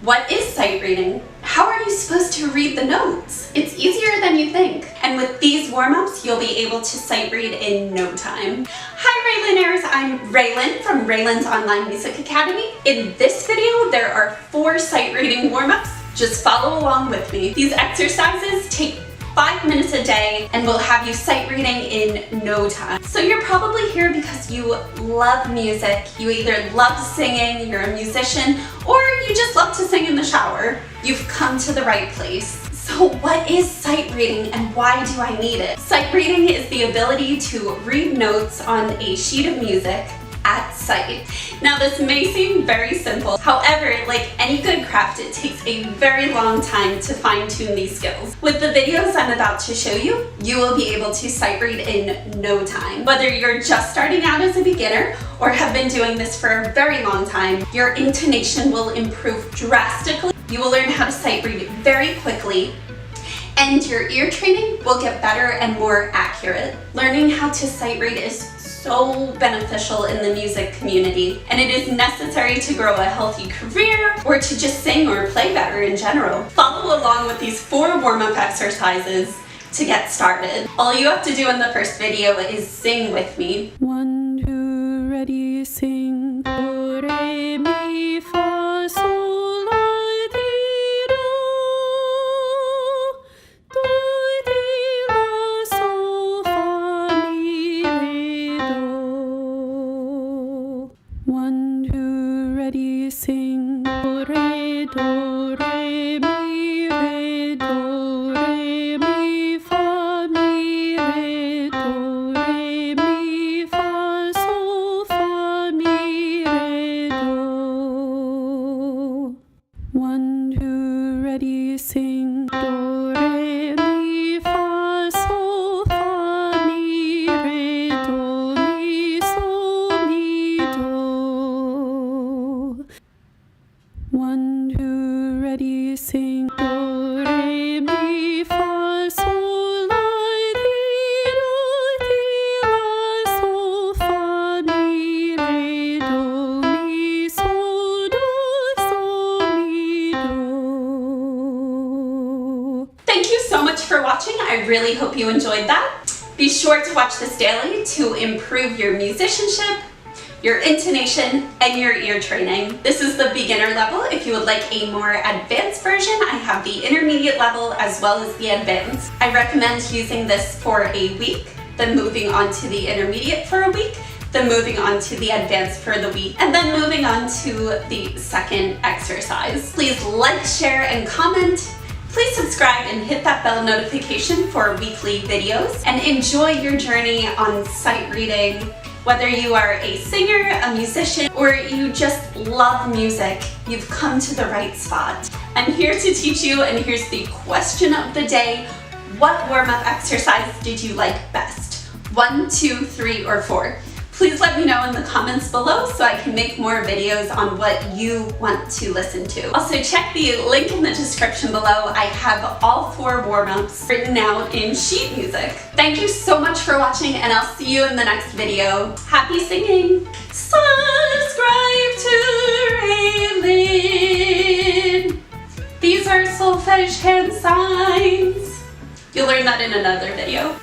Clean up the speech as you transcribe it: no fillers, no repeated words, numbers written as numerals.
What is sight reading? How are you supposed to read the notes? It's easier than you think. And with these warm-ups, you'll be able to sight read in no time. Hi Raylaners, I'm Raylin from Raylan's Online Music Academy. In this video, there are 4 sight reading warm-ups. Just follow along with me. These exercises take 5 minutes a day and will have you sight reading in no time. So you're probably here because you love music. You either love singing, you're a musician, or you just love to sing in the shower. You've come to the right place. So what is sight reading and why do I need it? Sight reading is the ability to read notes on a sheet of music at sight. Now this may seem very simple, however, like any good craft, it takes a very long time to fine-tune these skills. With the videos I'm about to show you, you will be able to sight read in no time. Whether you're just starting out as a beginner or have been doing this for a very long time, your intonation will improve drastically. You will learn how to sight read very quickly, and your ear training will get better and more accurate. Learning how to sight read is so beneficial in the music community, and it is necessary to grow a healthy career or to just sing or play better in general. Follow along with these 4 warm-up exercises to get started. All you have to do in the first video is sing with me. 1, 2, ready, sing. Do, re, mi, fa, sol, la, ti, do. Do, ti, la, sol, fa, mi, re, do. 1, 2, ready, sing. Do, re, mi, re, do, re, mi, fa, mi, re, do, re, mi, fa, sol, fa, mi, re, do. 1, 2, ready, sing. Do, re, mi, fa, sol, fa, mi, re, do, mi, sol, mi, do. 1, 2, ready, sing. Do, re, mi, fa, sol, la, ti, la, sol, fa, mi, re, do, mi, sol, mi, do. Thank you so much for watching. I really hope you enjoyed that. Be sure to watch this daily to improve your musicianship, your intonation, and your ear training. This is the beginner level. If you would like a more advanced version, I have the intermediate level as well as the advanced. I recommend using this for a week, then moving on to the intermediate for a week, then moving on to the advanced for the week, and then moving on to the second exercise. Please like, share, and comment. Please subscribe and hit that bell notification for weekly videos, and enjoy your journey on sight reading. Whether you are a singer, a musician, or you just love music, you've come to the right spot. I'm here to teach you, and here's the question of the day. What warm-up exercise did you like best? 1, 2, 3, or 4? Please let me know in the comments below so I can make more videos on what you want to listen to. Also, check the link in the description below. I have all 4 warm-ups written out in sheet music. Thank you so much for watching, and I'll see you in the next video. Happy singing! Subscribe to Raylin. These are solfege hand signs. You'll learn that in another video.